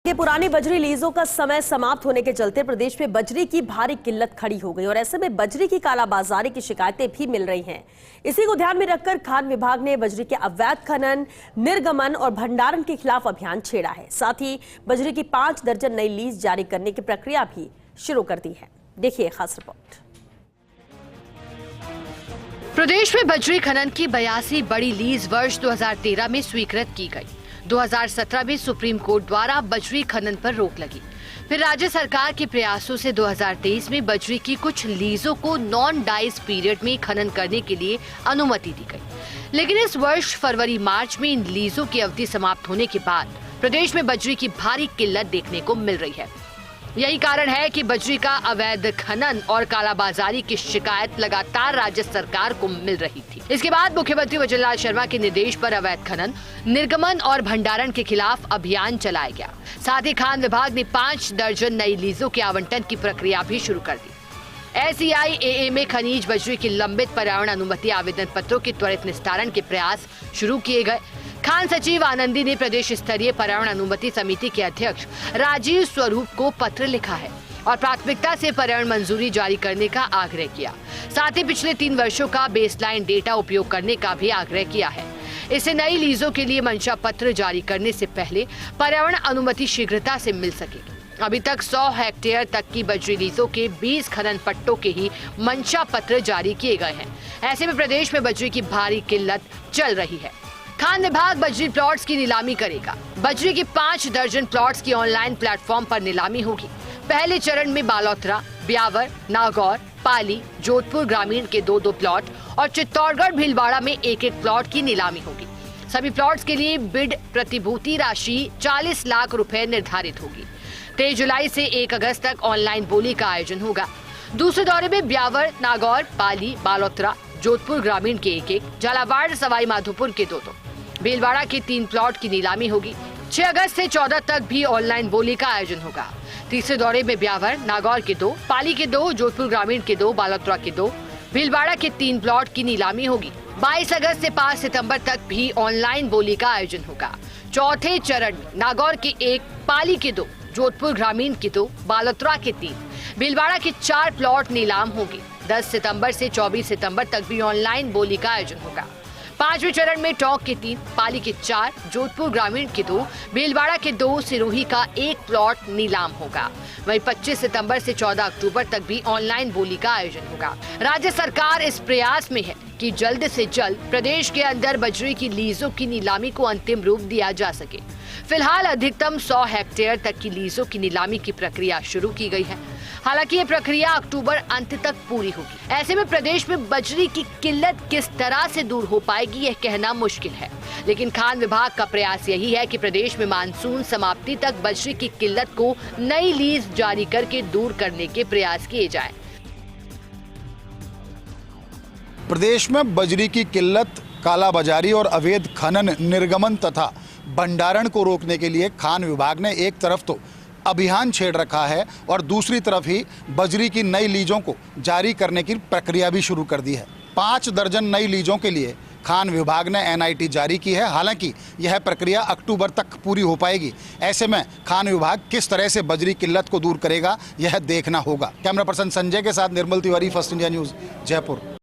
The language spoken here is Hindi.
के पुरानी बजरी लीजों का समय समाप्त होने के चलते प्रदेश में बजरी की भारी किल्लत खड़ी हो गई और ऐसे में बजरी की कालाबाजारी की शिकायतें भी मिल रही हैं। इसी को ध्यान में रखकर खान विभाग ने बजरी के अवैध खनन, निर्गमन और भंडारण के खिलाफ अभियान छेड़ा है। साथ ही बजरी की 5 दर्जन नई लीज जारी करने की प्रक्रिया भी शुरू कर दी है। देखिए खास रिपोर्ट। प्रदेश में बजरी खनन की 82 बड़ी लीज वर्ष 2013 में स्वीकृत की गई। 2017 में सुप्रीम कोर्ट द्वारा बजरी खनन पर रोक लगी। फिर राज्य सरकार के प्रयासों से 2023 में बजरी की कुछ लीजों को नॉन डाइस पीरियड में खनन करने के लिए अनुमति दी गई। लेकिन इस वर्ष फरवरी मार्च में इन लीजों की अवधि समाप्त होने के बाद प्रदेश में बजरी की भारी किल्लत देखने को मिल रही है। यही कारण है कि बजरी का अवैध खनन और कालाबाजारी की शिकायत लगातार राज्य सरकार को मिल रही थी। इसके बाद मुख्यमंत्री वजरलाल शर्मा के निर्देश पर अवैध खनन, निर्गमन और भंडारण के खिलाफ अभियान चलाया गया। साथ ही खान विभाग ने 5 दर्जन नई लीजों के आवंटन की प्रक्रिया भी शुरू कर दी। SEIAA में खनिज बजरी की लंबित पर्यावरण अनुमति आवेदन पत्रों के त्वरित निस्तारण के प्रयास शुरू किए गए। खान सचिव आनंदी ने प्रदेश स्तरीय पर्यावरण अनुमति समिति के अध्यक्ष राजीव स्वरूप को पत्र लिखा है और प्राथमिकता से पर्यावरण मंजूरी जारी करने का आग्रह किया। साथ ही पिछले 3 वर्षों का बेसलाइन डेटा उपयोग करने का भी आग्रह किया है। इससे नई लीजों के लिए मंशा पत्र जारी करने से पहले पर्यावरण अनुमति शीघ्रता से मिल सकेगी। अभी तक 100 हेक्टेयर तक की बजरी लीजों के 20 खनन पट्टों के ही मंशा पत्र जारी किए गए हैं। ऐसे में प्रदेश में बजरी की भारी किल्लत चल रही है। खान विभाग बजरी प्लॉट्स की नीलामी करेगा। बजरी की 5 दर्जन प्लॉट्स की ऑनलाइन प्लेटफॉर्म पर नीलामी होगी। पहले चरण में बालोतरा, ब्यावर, नागौर, पाली, जोधपुर ग्रामीण के 2-2 प्लॉट और चित्तौड़गढ़ भीलवाड़ा में 1-1 प्लॉट की नीलामी होगी। सभी प्लॉट्स के लिए बिड प्रतिभूति राशि 40 लाख रुपए निर्धारित होगी। 23 जुलाई से 1 अगस्त तक ऑनलाइन बोली का आयोजन होगा। दूसरे दौरे में ब्यावर, नागौर, पाली, बालोतरा, जोधपुर ग्रामीण के 1-1, झालावाड़, सवाई माधोपुर के 2-2, भीलवाड़ा के 3 प्लॉट की नीलामी होगी। 6 अगस्त से 14 तक भी ऑनलाइन बोली का आयोजन होगा। तीसरे दौरे में ब्यावर, नागौर के 2, पाली के 2, जोधपुर ग्रामीण के 2, बालोतरा के 2, भीलवाड़ा के 3 प्लॉट की नीलामी होगी। 22 अगस्त से 5 सितंबर तक भी ऑनलाइन बोली का आयोजन होगा। चौथे चरण में नागौर के 1, पाली के 2, जोधपुर ग्रामीण के 2, बालोतरा के 3, भीलवाड़ा के 4 प्लॉट नीलाम होगी। 10 सितंबर से 24 सितंबर तक भी ऑनलाइन बोली का आयोजन होगा। 5वें चरण में टोंक के 3, पाली के 4, जोधपुर ग्रामीण के 2, भीलवाड़ा के 2, सिरोही का 1 प्लॉट नीलाम होगा। वहीं 25 सितंबर से 14 अक्टूबर तक भी ऑनलाइन बोली का आयोजन होगा। राज्य सरकार इस प्रयास में है कि जल्द से जल्द प्रदेश के अंदर बजरी की लीजों की नीलामी को अंतिम रूप दिया जा सके। फिलहाल अधिकतम 100 हेक्टेयर तक की लीजों की नीलामी की प्रक्रिया शुरू की गई है। हालांकि ये प्रक्रिया अक्टूबर अंत तक पूरी होगी। ऐसे में प्रदेश में बजरी की किल्लत किस तरह से दूर हो पाएगी यह कहना मुश्किल है। लेकिन खान विभाग का प्रयास यही है कि प्रदेश में मानसून समाप्ति तक बजरी की किल्लत को नई लीज जारी करके दूर करने के प्रयास किए जाएं। प्रदेश में बजरी की किल्लत, कालाबाजारी और अवैध खनन, निर्गमन तथा भंडारण को रोकने के लिए खान विभाग ने एक तरफ तो अभियान छेड़ रखा है और दूसरी तरफ ही बजरी की नई लीजों को जारी करने की प्रक्रिया भी शुरू कर दी है। 5 दर्जन नई लीजों के लिए खान विभाग ने NIT जारी की है। हालांकि यह प्रक्रिया अक्टूबर तक पूरी हो पाएगी। ऐसे में खान विभाग किस तरह से बजरी किल्लत को दूर करेगा यह देखना होगा। कैमरा पर्सन संजय के साथ Nirmal Tiwari, First India News, Jaipur.